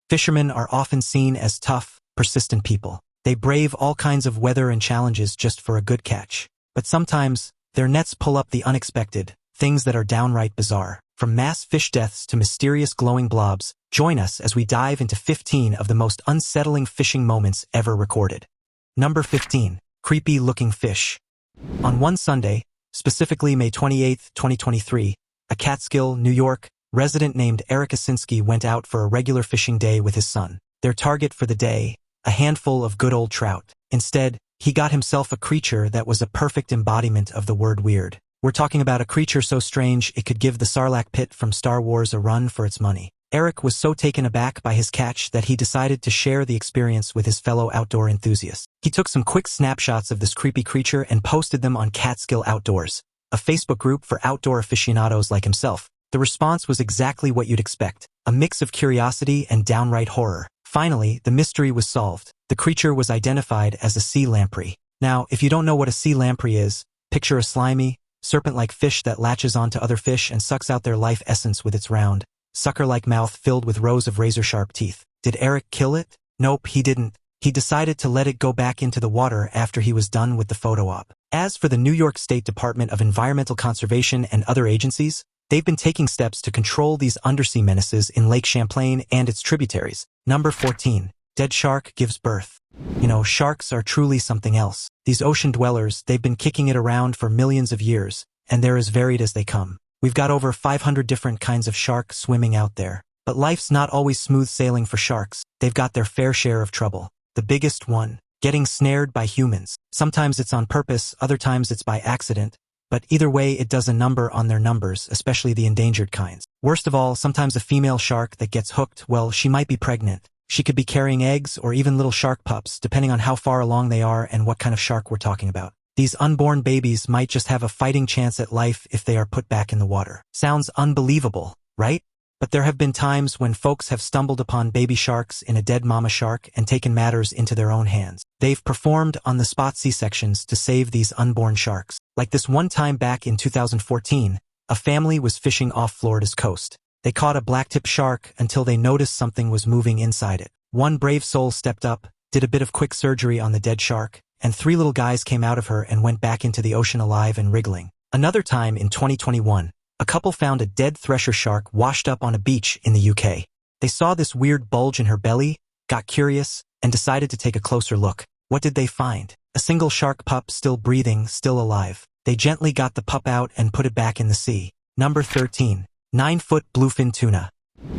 Fishermen are often seen as tough, persistent people. They brave all kinds of weather and challenges just for a good catch. But sometimes, their nets pull up the unexpected, things that are downright bizarre. From mass fish deaths to mysterious glowing blobs, join us as we dive into 15 of the most unsettling fishing moments ever recorded. Number 15. Creepy-looking fish. On one Sunday, specifically May 28, 2023, a Catskill, New York, resident named Eric Asinski went out for a regular fishing day with his son. Their target for the day, a handful of good old trout. Instead, he got himself a creature that was a perfect embodiment of the word weird. We're talking about a creature so strange it could give the Sarlacc pit from Star Wars a run for its money. Eric was so taken aback by his catch that he decided to share the experience with his fellow outdoor enthusiasts. He took some quick snapshots of this creepy creature and posted them on Catskill Outdoors, a Facebook group for outdoor aficionados like himself. The response was exactly what you'd expect, a mix of curiosity and downright horror. Finally, the mystery was solved. The creature was identified as a sea lamprey. Now, if you don't know what a sea lamprey is, picture a slimy, serpent-like fish that latches onto other fish and sucks out their life essence with its round, sucker-like mouth filled with rows of razor-sharp teeth. Did Eric kill it? Nope, he didn't. He decided to let it go back into the water after he was done with the photo op. As for the New York State Department of Environmental Conservation and other agencies, they've been taking steps to control these undersea menaces in Lake Champlain and its tributaries. Number 14. Dead shark gives birth. You know, sharks are truly something else. These ocean dwellers, they've been kicking it around for millions of years, and they're as varied as they come. We've got over 500 different kinds of shark swimming out there. But life's not always smooth sailing for sharks. They've got their fair share of trouble. The biggest one, getting snared by humans. Sometimes it's on purpose, other times it's by accident. But either way, it does a number on their numbers, especially the endangered kinds. Worst of all, sometimes a female shark that gets hooked, well, she might be pregnant. She could be carrying eggs or even little shark pups, depending on how far along they are and what kind of shark we're talking about. These unborn babies might just have a fighting chance at life if they are put back in the water. Sounds unbelievable, right? But there have been times when folks have stumbled upon baby sharks in a dead mama shark and taken matters into their own hands. They've performed on the spot C-sections to save these unborn sharks. Like this one time back in 2014, a family was fishing off Florida's coast. They caught a blacktip shark until they noticed something was moving inside it. One brave soul stepped up, did a bit of quick surgery on the dead shark, and 3 little guys came out of her and went back into the ocean alive and wriggling. Another time in 2021, a couple found a dead thresher shark washed up on a beach in the UK. They saw this weird bulge in her belly, got curious, and decided to take a closer look. What did they find? A single shark pup still breathing, still alive. They gently got the pup out and put it back in the sea. Number 13. 9-foot bluefin tuna.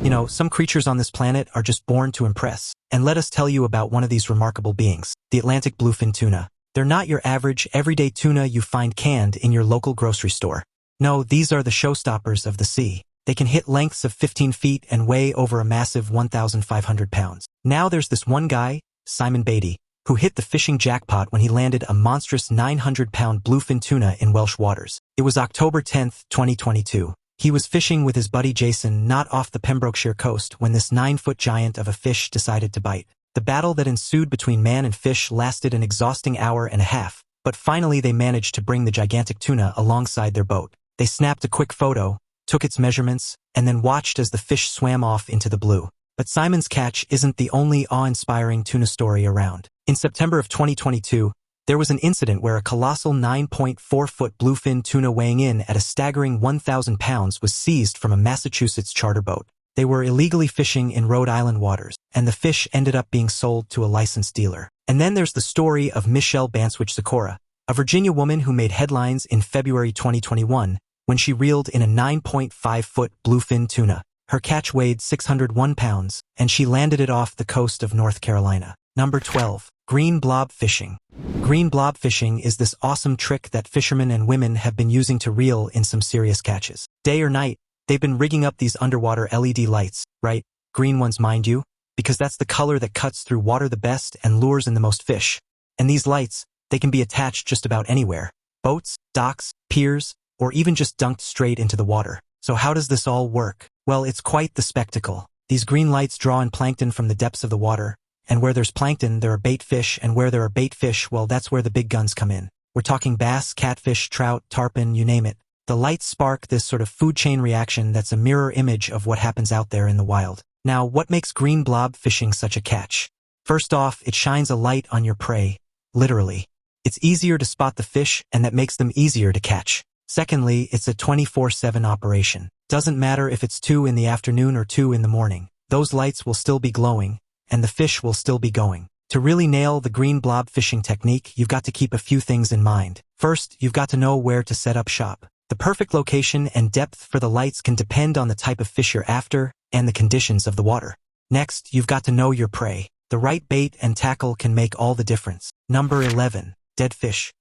You know, some creatures on this planet are just born to impress. And let us tell you about one of these remarkable beings, the Atlantic bluefin tuna. They're not your average, everyday tuna you find canned in your local grocery store. No, these are the showstoppers of the sea. They can hit lengths of 15 feet and weigh over a massive 1,500 pounds. Now there's this one guy, Simon Beatty, who hit the fishing jackpot when he landed a monstrous 900-pound bluefin tuna in Welsh waters. It was October 10, 2022. He was fishing with his buddy Jason not off the Pembrokeshire coast when this 9-foot giant of a fish decided to bite. The battle that ensued between man and fish lasted an exhausting hour and a half, but finally they managed to bring the gigantic tuna alongside their boat. They snapped a quick photo, took its measurements, and then watched as the fish swam off into the blue. But Simon's catch isn't the only awe-inspiring tuna story around. In September of 2022, there was an incident where a colossal 9.4-foot bluefin tuna weighing in at a staggering 1,000 pounds was seized from a Massachusetts charter boat. They were illegally fishing in Rhode Island waters, and the fish ended up being sold to a licensed dealer. And then there's the story of Michelle Banswich-Sikora, a Virginia woman who made headlines in February 2021 when she reeled in a 9.5-foot bluefin tuna. Her catch weighed 601 pounds, and she landed it off the coast of North Carolina. Number 12. Green blob fishing. Green blob fishing is this awesome trick that fishermen and women have been using to reel in some serious catches. Day or night, they've been rigging up these underwater LED lights, right? Green ones, mind you, because that's the color that cuts through water the best and lures in the most fish. And these lights, they can be attached just about anywhere. Boats, docks, piers, or even just dunked straight into the water. So how does this all work? Well, it's quite the spectacle. These green lights draw in plankton from the depths of the water, and where there's plankton, there are bait fish, and where there are bait fish, well, that's where the big guns come in. We're talking bass, catfish, trout, tarpon, you name it. The lights spark this sort of food chain reaction that's a mirror image of what happens out there in the wild. Now, what makes green blob fishing such a catch? First off, it shines a light on your prey, literally. It's easier to spot the fish, and that makes them easier to catch. Secondly, it's a 24/7 operation. Doesn't matter if it's 2 in the afternoon or 2 in the morning. Those lights will still be glowing, and the fish will still be going. To really nail the green blob fishing technique, you've got to keep a few things in mind. First, you've got to know where to set up shop. The perfect location and depth for the lights can depend on the type of fish you're after and the conditions of the water. Next, you've got to know your prey. The right bait and tackle can make all the difference. Number 11. Dead fish.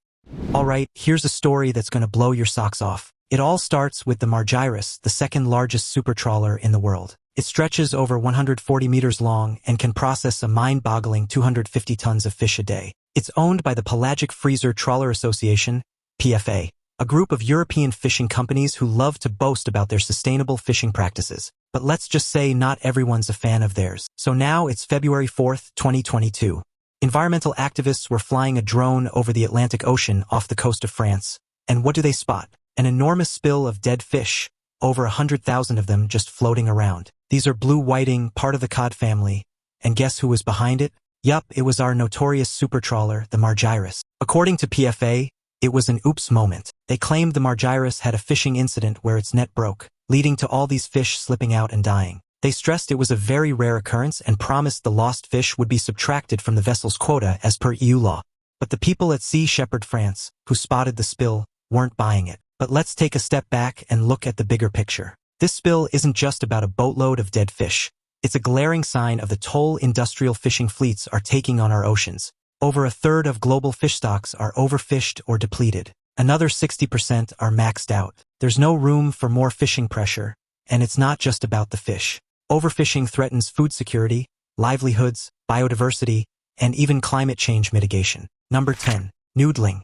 Alright, here's a story that's going to blow your socks off. It all starts with the Ambergris, the second largest super trawler in the world. It stretches over 140 meters long and can process a mind-boggling 250 tons of fish a day. It's owned by the Pelagic Freezer Trawler Association, PFA, a group of European fishing companies who love to boast about their sustainable fishing practices. But let's just say not everyone's a fan of theirs. So now it's February 4th, 2022. Environmental activists were flying a drone over the Atlantic Ocean off the coast of France. And what do they spot? An enormous spill of dead fish, over 100,000 of them just floating around. These are blue whiting, part of the cod family. And guess who was behind it? Yup, it was our notorious super trawler, the Ambergris. According to PFA, it was an oops moment. They claimed the Ambergris had a fishing incident where its net broke, leading to all these fish slipping out and dying. They stressed it was a very rare occurrence and promised the lost fish would be subtracted from the vessel's quota as per EU law. But the people at Sea Shepherd France, who spotted the spill, weren't buying it. But let's take a step back and look at the bigger picture. This spill isn't just about a boatload of dead fish. It's a glaring sign of the toll industrial fishing fleets are taking on our oceans. Over a third of global fish stocks are overfished or depleted. Another 60% are maxed out. There's no room for more fishing pressure, and it's not just about the fish. Overfishing threatens food security, livelihoods, biodiversity, and even climate change mitigation. Number 10. Noodling.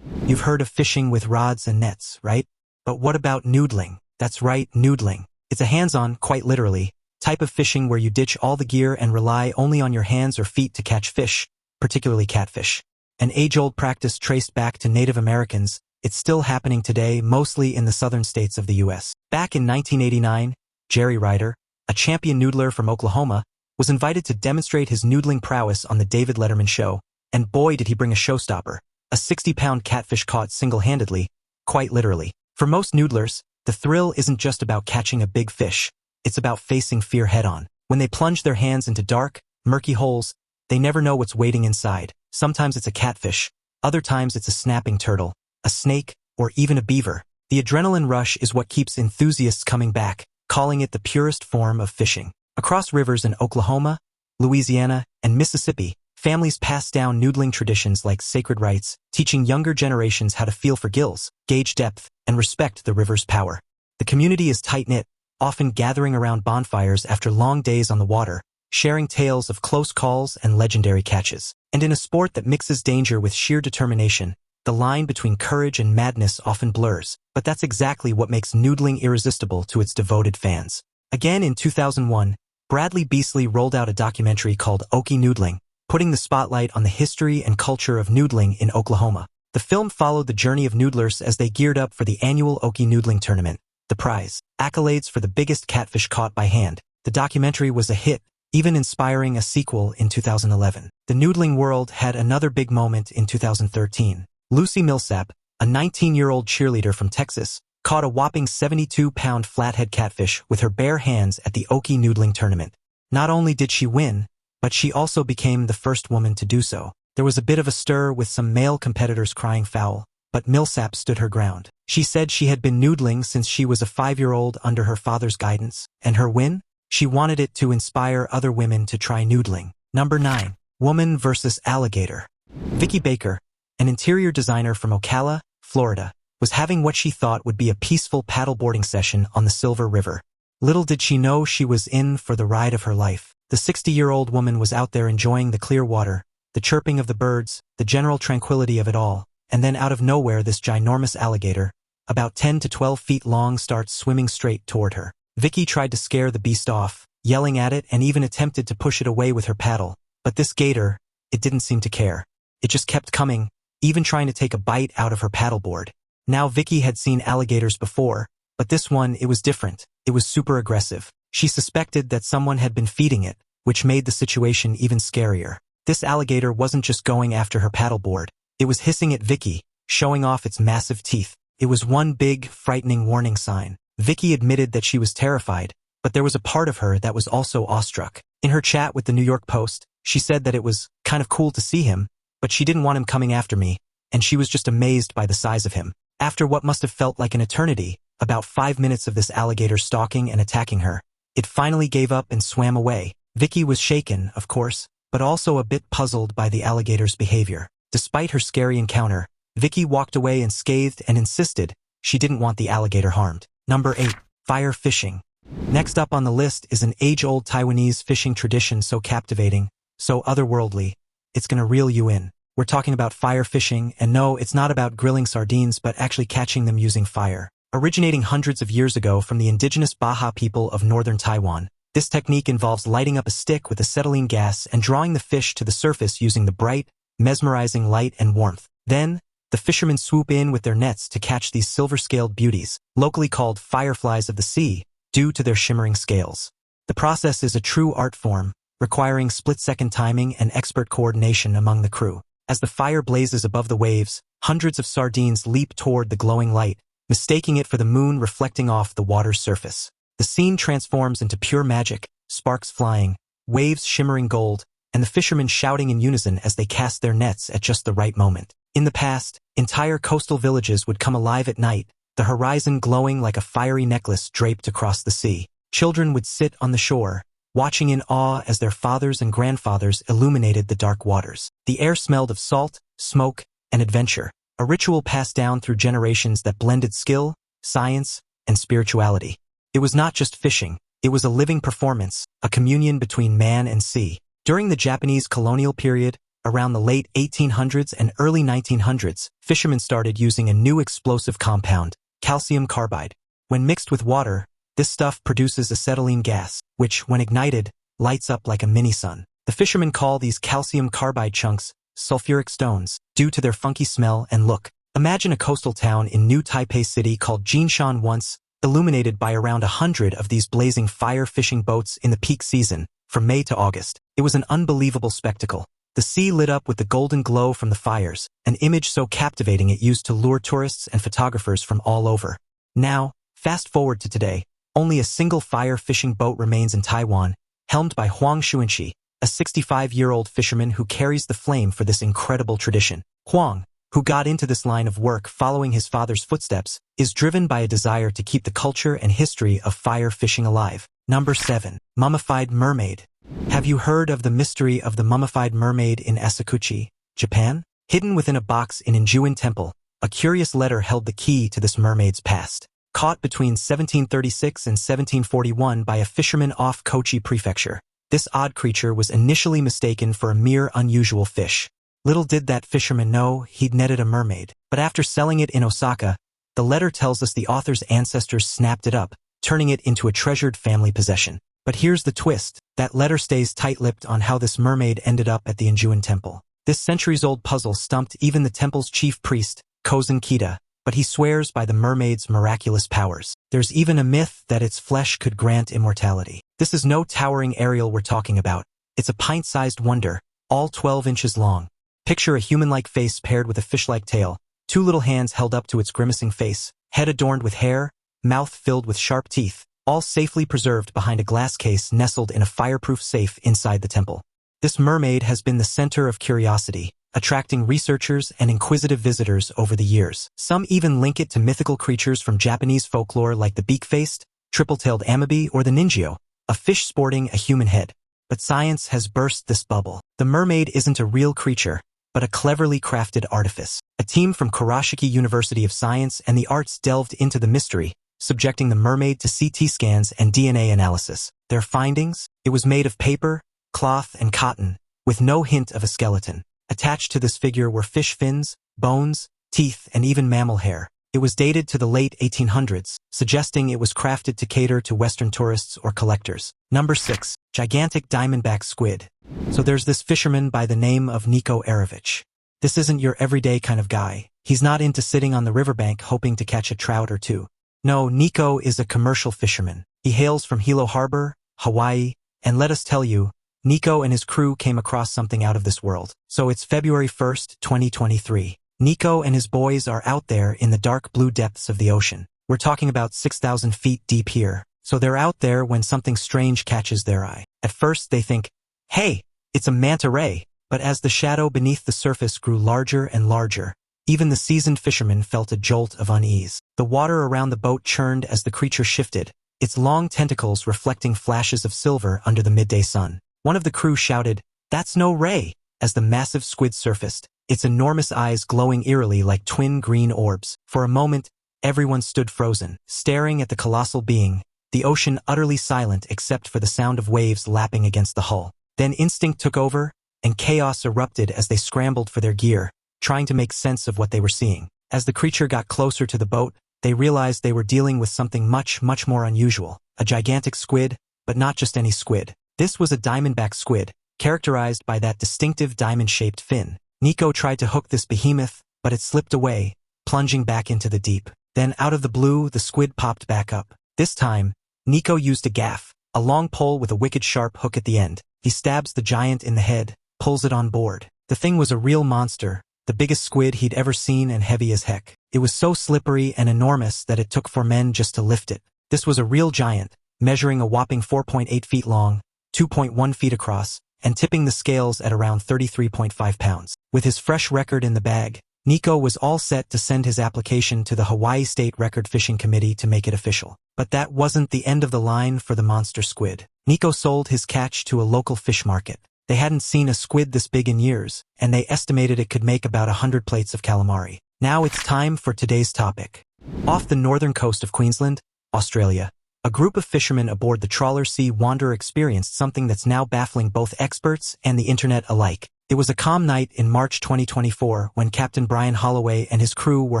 You've heard of fishing with rods and nets, right? But what about noodling? That's right, noodling. It's a hands-on, quite literally, type of fishing where you ditch all the gear and rely only on your hands or feet to catch fish, particularly catfish. An age-old practice traced back to Native Americans, it's still happening today, mostly in the southern states of the U.S. Back in 1989, Jerry Ryder, a champion noodler from Oklahoma, was invited to demonstrate his noodling prowess on the David Letterman show, and boy did he bring a showstopper, a 60-pound catfish caught single-handedly, quite literally. For most noodlers, the thrill isn't just about catching a big fish, it's about facing fear head-on. When they plunge their hands into dark, murky holes, they never know what's waiting inside. Sometimes it's a catfish, other times it's a snapping turtle, a snake, or even a beaver. The adrenaline rush is what keeps enthusiasts coming back, calling it the purest form of fishing. Across rivers in Oklahoma, Louisiana, and Mississippi, families pass down noodling traditions like sacred rites, teaching younger generations how to feel for gills, gauge depth, and respect the river's power. The community is tight-knit, often gathering around bonfires after long days on the water, sharing tales of close calls and legendary catches. And in a sport that mixes danger with sheer determination, the line between courage and madness often blurs. But that's exactly what makes noodling irresistible to its devoted fans. Again in 2001, Bradley Beasley rolled out a documentary called Noodling, putting the spotlight on the history and culture of noodling in Oklahoma. The film followed the journey of noodlers as they geared up for the annual Noodling tournament. The prize, accolades for the biggest catfish caught by hand. The documentary was a hit, even inspiring a sequel in 2011. The noodling world had another big moment in 2013. Lucy Millsap, a 19-year-old cheerleader from Texas, caught a whopping 72-pound flathead catfish with her bare hands at the Noodling tournament. Not only did she win, but she also became the first woman to do so. There was a bit of a stir with some male competitors crying foul, but Millsap stood her ground. She said she had been noodling since she was a 5-year-old under her father's guidance, and her win? She wanted it to inspire other women to try noodling. Number 9. Woman versus alligator. Vicki Baker, an interior designer from Ocala, Florida, was having what she thought would be a peaceful paddleboarding session on the Silver River. Little did she know she was in for the ride of her life. The 60-year-old woman was out there enjoying the clear water, the chirping of the birds, the general tranquility of it all, and then out of nowhere this ginormous alligator, about 10 to 12 feet long, starts swimming straight toward her. Vicki tried to scare the beast off, yelling at it and even attempted to push it away with her paddle, but this gator, it didn't seem to care. It just kept coming, even trying to take a bite out of her paddleboard. Now Vicki had seen alligators before, but this one, it was different. It was super aggressive. She suspected that someone had been feeding it, which made the situation even scarier. This alligator wasn't just going after her paddleboard. It was hissing at Vicky, showing off its massive teeth. It was one big, frightening warning sign. Vicky admitted that she was terrified, but there was a part of her that was also awestruck. In her chat with the New York Post, she said that it was kind of cool to see him, but she didn't want him coming after me, and she was just amazed by the size of him. After what must have felt like an eternity, about 5 minutes of this alligator stalking and attacking her, it finally gave up and swam away. Vicky was shaken, of course, but also a bit puzzled by the alligator's behavior. Despite her scary encounter, Vicky walked away unscathed and insisted she didn't want the alligator harmed. Number 8. Fire fishing. Next up on the list is an age-old Taiwanese fishing tradition so captivating, so otherworldly, it's gonna reel you in. We're talking about fire fishing, and no, it's not about grilling sardines but actually catching them using fire. Originating hundreds of years ago from the indigenous Baja people of northern Taiwan, this technique involves lighting up a stick with acetylene gas and drawing the fish to the surface using the bright, mesmerizing light and warmth. Then, the fishermen swoop in with their nets to catch these silver-scaled beauties, locally called fireflies of the sea, due to their shimmering scales. The process is a true art form, requiring split-second timing and expert coordination among the crew. As the fire blazes above the waves, hundreds of sardines leap toward the glowing light, mistaking it for the moon reflecting off the water's surface. The scene transforms into pure magic, sparks flying, waves shimmering gold, and the fishermen shouting in unison as they cast their nets at just the right moment. In the past, entire coastal villages would come alive at night, the horizon glowing like a fiery necklace draped across the sea. Children would sit on the shore, watching in awe as their fathers and grandfathers illuminated the dark waters. The air smelled of salt, smoke, and adventure, a ritual passed down through generations that blended skill, science, and spirituality. It was not just fishing, it was a living performance, a communion between man and sea. During the Japanese colonial period, around the late 1800s and early 1900s, fishermen started using a new explosive compound, calcium carbide. When mixed with water, this stuff produces acetylene gas, which, when ignited, lights up like a mini-sun. The fishermen call these calcium carbide chunks sulfuric stones, due to their funky smell and look. Imagine a coastal town in New Taipei City called Jinshan once, illuminated by around 100 of these blazing fire fishing boats in the peak season, from May to August. It was an unbelievable spectacle. The sea lit up with the golden glow from the fires, an image so captivating it used to lure tourists and photographers from all over. Now, fast forward to today, only a single fire fishing boat remains in Taiwan, helmed by Huang Xuanxi, a 65-year-old fisherman who carries the flame for this incredible tradition. Huang, who got into this line of work following his father's footsteps, is driven by a desire to keep the culture and history of fire fishing alive. Number 7. Mummified mermaid. Have you heard of the mystery of the mummified mermaid in Asakuchi, Japan? Hidden within a box in Injuin Temple, a curious letter held the key to this mermaid's past. Caught between 1736 and 1741 by a fisherman off Kochi Prefecture, this odd creature was initially mistaken for a mere unusual fish. Little did that fisherman know he'd netted a mermaid. But after selling it in Osaka, the letter tells us the author's ancestors snapped it up, turning it into a treasured family possession. But here's the twist. That letter stays tight-lipped on how this mermaid ended up at the Injuin Temple. This centuries-old puzzle stumped even the temple's chief priest, Kozen Kita, but he swears by the mermaid's miraculous powers. There's even a myth that its flesh could grant immortality. This is no towering Ariel we're talking about. It's a pint-sized wonder, all 12 inches long. Picture a human-like face paired with a fish-like tail, 2 little hands held up to its grimacing face, head adorned with hair, mouth filled with sharp teeth, all safely preserved behind a glass case nestled in a fireproof safe inside the temple. This mermaid has been the center of curiosity, attracting researchers and inquisitive visitors over the years. Some even link it to mythical creatures from Japanese folklore like the beak-faced, triple-tailed amoebae or the ninjio, a fish sporting a human head. But science has burst this bubble. The mermaid isn't a real creature, but a cleverly crafted artifice. A team from Kurashiki University of Science and the Arts delved into the mystery, subjecting the mermaid to CT scans and DNA analysis. Their findings? It was made of paper, cloth, and cotton, with no hint of a skeleton. Attached to this figure were fish fins, bones, teeth, and even mammal hair. It was dated to the late 1800s, suggesting it was crafted to cater to Western tourists or collectors. Number 6. Gigantic diamondback squid. So there's this fisherman by the name of Niko Arovich. This isn't your everyday kind of guy. He's not into sitting on the riverbank hoping to catch a trout or two. No, Nico is a commercial fisherman. He hails from Hilo Harbor, Hawaii, and let us tell you, Nico and his crew came across something out of this world. So it's February 1st, 2023. Nico and his boys are out there in the dark blue depths of the ocean. We're talking about 6,000 feet deep here. So they're out there when something strange catches their eye. At first they think, hey, it's a manta ray. But as the shadow beneath the surface grew larger and larger, even the seasoned fisherman felt a jolt of unease. The water around the boat churned as the creature shifted, its long tentacles reflecting flashes of silver under the midday sun. One of the crew shouted, "That's no ray," as the massive squid surfaced, its enormous eyes glowing eerily like twin green orbs. For a moment, everyone stood frozen, staring at the colossal being, the ocean utterly silent except for the sound of waves lapping against the hull. Then instinct took over, and chaos erupted as they scrambled for their gear, trying to make sense of what they were seeing. As the creature got closer to the boat, they realized they were dealing with something much more unusual. A gigantic squid, but not just any squid. This was a diamondback squid, characterized by that distinctive diamond-shaped fin. Nico tried to hook this behemoth, but it slipped away, plunging back into the deep. Then out of the blue, the squid popped back up. This time, Nico used a gaff, a long pole with a wicked sharp hook at the end. He stabs the giant in the head, pulls it on board. The thing was a real monster, the biggest squid he'd ever seen and heavy as heck. It was so slippery and enormous that it took 4 men just to lift it. This was a real giant, measuring a whopping 4.8 feet long, 2.1 feet across, and tipping the scales at around 33.5 pounds. With his fresh record in the bag, Nico was all set to send his application to the Hawaii State Record Fishing Committee to make it official. But that wasn't the end of the line for the monster squid. Nico sold his catch to a local fish market. They hadn't seen a squid this big in years, and they estimated it could make about 100 plates of calamari. Now it's time for today's topic. Off the northern coast of Queensland, Australia, a group of fishermen aboard the trawler Sea Wanderer experienced something that's now baffling both experts and the internet alike. It was a calm night in March 2024 when Captain Brian Holloway and his crew were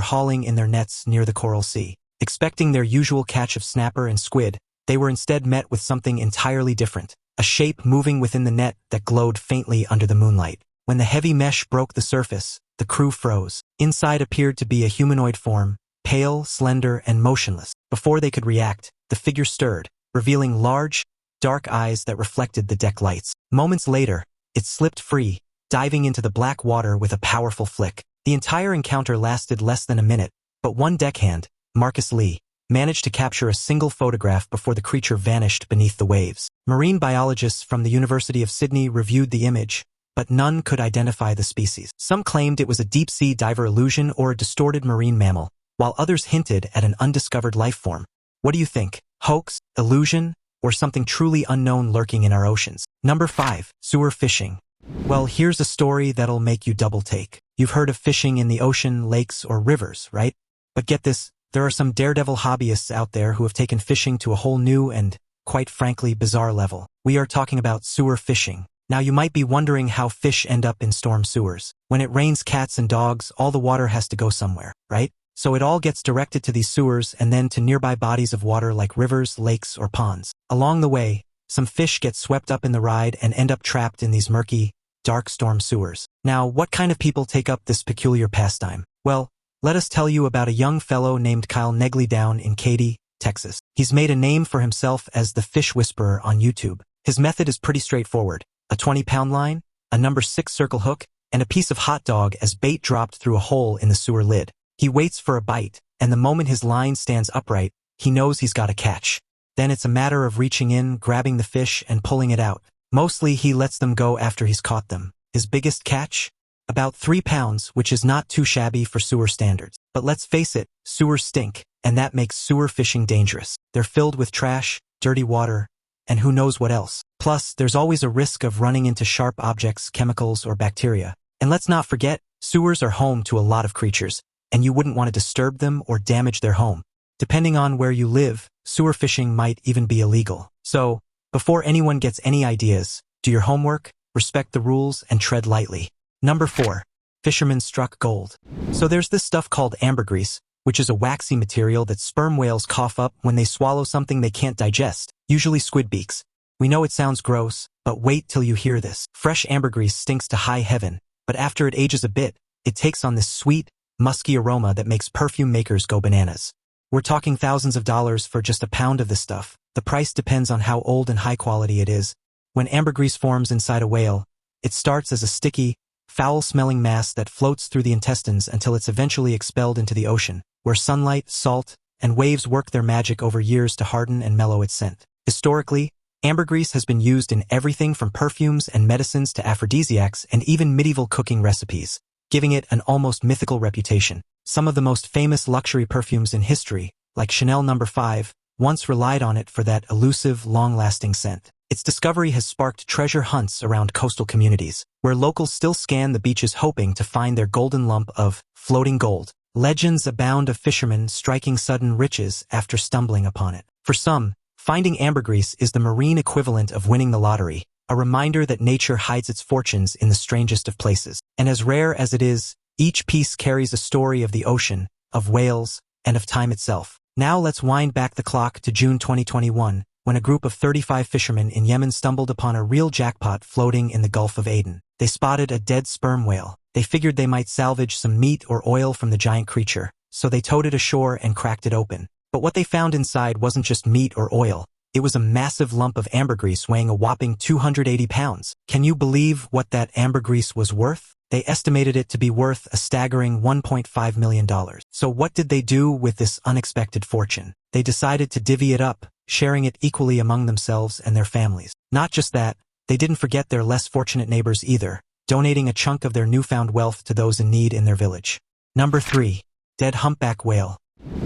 hauling in their nets near the Coral Sea. Expecting their usual catch of snapper and squid, they were instead met with something entirely different. A shape moving within the net that glowed faintly under the moonlight. When the heavy mesh broke the surface, the crew froze. Inside appeared to be a humanoid form, pale, slender, and motionless. Before they could react, the figure stirred, revealing large, dark eyes that reflected the deck lights. Moments later, it slipped free, diving into the black water with a powerful flick. The entire encounter lasted less than a minute, but one deckhand, Marcus Lee, managed to capture a single photograph before the creature vanished beneath the waves. Marine biologists from the University of Sydney reviewed the image, but none could identify the species. Some claimed it was a deep-sea diver illusion or a distorted marine mammal, while others hinted at an undiscovered life form. What do you think? Hoax, illusion, or something truly unknown lurking in our oceans? Number 5. Sewer fishing. Well, here's a story that'll make you double take. You've heard of fishing in the ocean, lakes, or rivers, right? But get this, there are some daredevil hobbyists out there who have taken fishing to a whole new and, quite frankly, bizarre level. We are talking about sewer fishing. Now you might be wondering how fish end up in storm sewers. When it rains cats and dogs, all the water has to go somewhere, right? So it all gets directed to these sewers and then to nearby bodies of water like rivers, lakes, or ponds. Along the way, some fish get swept up in the ride and end up trapped in these murky, dark storm sewers. Now, what kind of people take up this peculiar pastime? Well, let us tell you about a young fellow named Kyle Negley down in Katy, Texas. He's made a name for himself as the Fish Whisperer on YouTube. His method is pretty straightforward. A 20-pound line, a number 6 circle hook, and a piece of hot dog as bait dropped through a hole in the sewer lid. He waits for a bite, and the moment his line stands upright, he knows he's got a catch. Then it's a matter of reaching in, grabbing the fish, and pulling it out. Mostly he lets them go after he's caught them. His biggest catch? About 3 pounds, which is not too shabby for sewer standards. But let's face it, sewers stink, and that makes sewer fishing dangerous. They're filled with trash, dirty water, and who knows what else. Plus, there's always a risk of running into sharp objects, chemicals, or bacteria. And let's not forget, sewers are home to a lot of creatures, and you wouldn't want to disturb them or damage their home. Depending on where you live, sewer fishing might even be illegal. So, before anyone gets any ideas, do your homework, respect the rules, and tread lightly. Number 4. Fishermen struck gold. So there's this stuff called ambergris, which is a waxy material that sperm whales cough up when they swallow something they can't digest, usually squid beaks. We know it sounds gross, but wait till you hear this. Fresh ambergris stinks to high heaven, but after it ages a bit, it takes on this sweet, musky aroma that makes perfume makers go bananas. We're talking thousands of dollars for just a pound of this stuff. The price depends on how old and high quality it is. When ambergris forms inside a whale, it starts as a sticky, foul-smelling mass that floats through the intestines until it's eventually expelled into the ocean, where sunlight, salt, and waves work their magic over years to harden and mellow its scent. Historically, ambergris has been used in everything from perfumes and medicines to aphrodisiacs and even medieval cooking recipes, giving it an almost mythical reputation. Some of the most famous luxury perfumes in history, like Chanel No. 5, once relied on it for that elusive, long-lasting scent. Its discovery has sparked treasure hunts around coastal communities, where locals still scan the beaches hoping to find their golden lump of floating gold. Legends abound of fishermen striking sudden riches after stumbling upon it. For some, finding ambergris is the marine equivalent of winning the lottery, a reminder that nature hides its fortunes in the strangest of places. And as rare as it is, each piece carries a story of the ocean, of whales, and of time itself. Now let's wind back the clock to June 2021, when a group of 35 fishermen in Yemen stumbled upon a real jackpot floating in the Gulf of Aden. They spotted a dead sperm whale. They figured they might salvage some meat or oil from the giant creature, so they towed it ashore and cracked it open. But what they found inside wasn't just meat or oil. It was a massive lump of ambergris weighing a whopping 280 pounds. Can you believe what that ambergris was worth? They estimated it to be worth a staggering $1.5 million. So what did they do with this unexpected fortune? They decided to divvy it up, sharing it equally among themselves and their families. Not just that, they didn't forget their less fortunate neighbors either, donating a chunk of their newfound wealth to those in need in their village. Number 3. Dead humpback whale.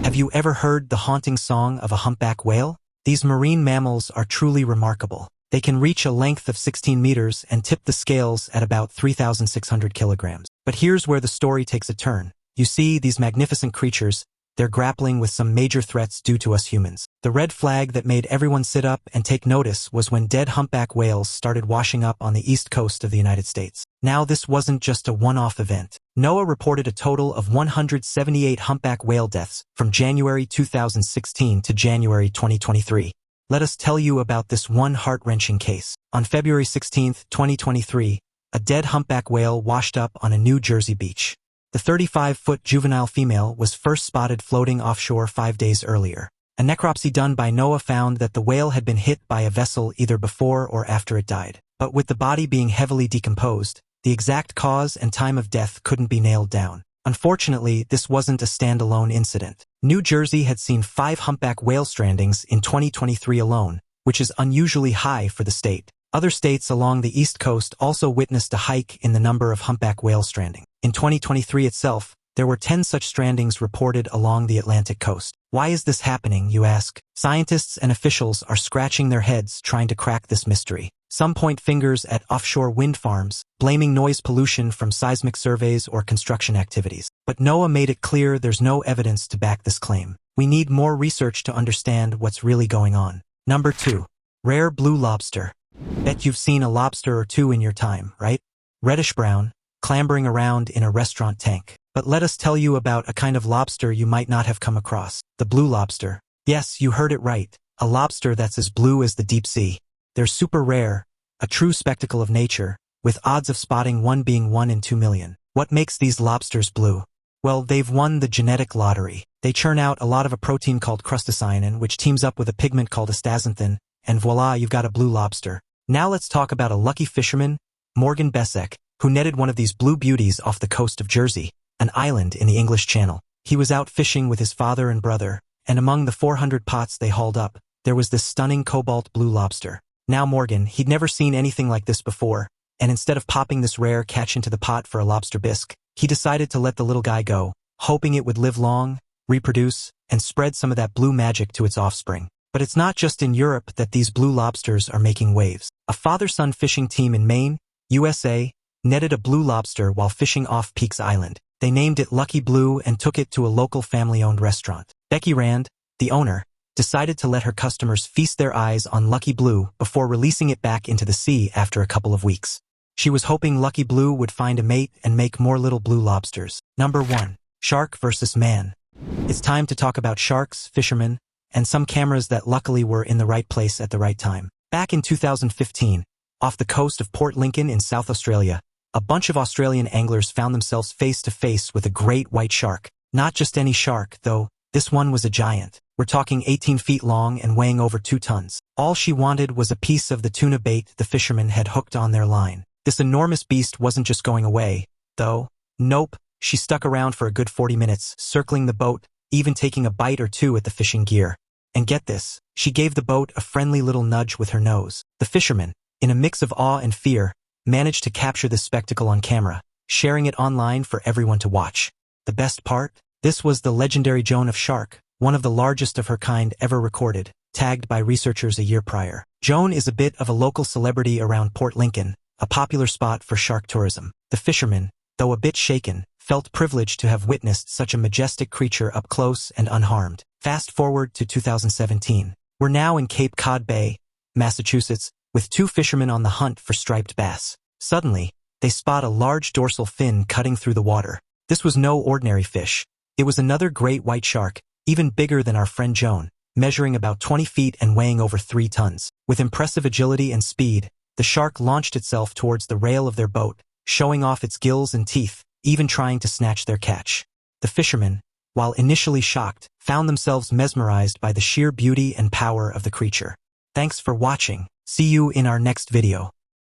Have you ever heard the haunting song of a humpback whale? These marine mammals are truly remarkable. They can reach a length of 16 meters and tip the scales at about 3,600 kilograms. But here's where the story takes a turn. You see, these magnificent creatures, they're grappling with some major threats due to us humans. The red flag that made everyone sit up and take notice was when dead humpback whales started washing up on the east coast of the United States. Now, this wasn't just a one-off event. NOAA reported a total of 178 humpback whale deaths from January 2016 to January 2023. Let us tell you about this one heart-wrenching case. On February 16, 2023, a dead humpback whale washed up on a New Jersey beach. The 35-foot juvenile female was first spotted floating offshore 5 days earlier. A necropsy done by NOAA found that the whale had been hit by a vessel either before or after it died. But with the body being heavily decomposed, the exact cause and time of death couldn't be nailed down. Unfortunately, this wasn't a standalone incident. New Jersey had seen 5 humpback whale strandings in 2023 alone, which is unusually high for the state. Other states along the East Coast also witnessed a hike in the number of humpback whale stranding. In 2023 itself, there were 10 such strandings reported along the Atlantic coast. Why is this happening, you ask? Scientists and officials are scratching their heads trying to crack this mystery. Some point fingers at offshore wind farms, blaming noise pollution from seismic surveys or construction activities. But NOAA made it clear there's no evidence to back this claim. We need more research to understand what's really going on. Number 2. Rare blue lobster. Bet you've seen a lobster or two in your time, right? Reddish-brown, clambering around in a restaurant tank. But let us tell you about a kind of lobster you might not have come across. The blue lobster. Yes, you heard it right. A lobster that's as blue as the deep sea. They're super rare, a true spectacle of nature, with odds of spotting one being 1 in 2 million. What makes these lobsters blue? Well, they've won the genetic lottery. They churn out a lot of a protein called crustacean, which teams up with a pigment called astaxanthin, and voila, you've got a blue lobster. Now let's talk about a lucky fisherman, Morgan Besek, who netted one of these blue beauties off the coast of Jersey, an island in the English Channel. He was out fishing with his father and brother, and among the 400 pots they hauled up, there was this stunning cobalt blue lobster. Now Morgan, he'd never seen anything like this before, and instead of popping this rare catch into the pot for a lobster bisque, he decided to let the little guy go, hoping it would live long, reproduce, and spread some of that blue magic to its offspring. But it's not just in Europe that these blue lobsters are making waves. A father-son fishing team in Maine, USA, netted a blue lobster while fishing off Peaks Island. They named it Lucky Blue and took it to a local family-owned restaurant. Becky Rand, the owner, decided to let her customers feast their eyes on Lucky Blue before releasing it back into the sea after a couple of weeks. She was hoping Lucky Blue would find a mate and make more little blue lobsters. Number 1. Shark versus man. It's time to talk about sharks, fishermen, and some cameras that luckily were in the right place at the right time. Back in 2015, off the coast of Port Lincoln in South Australia, a bunch of Australian anglers found themselves face to face with a great white shark. Not just any shark, though. This one was a giant. We're talking 18 feet long and weighing over 2 tons. All she wanted was a piece of the tuna bait the fishermen had hooked on their line. This enormous beast wasn't just going away, though. Nope, she stuck around for a good 40 minutes, circling the boat, even taking a bite or two at the fishing gear. And get this, she gave the boat a friendly little nudge with her nose. The fishermen, in a mix of awe and fear, managed to capture this spectacle on camera, sharing it online for everyone to watch. The best part? This was the legendary Joan of Shark, one of the largest of her kind ever recorded, tagged by researchers a year prior. Joan is a bit of a local celebrity around Port Lincoln, a popular spot for shark tourism. The fishermen, though a bit shaken, felt privileged to have witnessed such a majestic creature up close and unharmed. Fast forward to 2017. We're now in Cape Cod Bay, Massachusetts, with 2 fishermen on the hunt for striped bass. Suddenly, they spot a large dorsal fin cutting through the water. This was no ordinary fish. It was another great white shark, even bigger than our friend Joan, measuring about 20 feet and weighing over 3 tons. With impressive agility and speed, the shark launched itself towards the rail of their boat, showing off its gills and teeth, even trying to snatch their catch. The fishermen, while initially shocked, found themselves mesmerized by the sheer beauty and power of the creature. Thanks for watching. See you in our next video.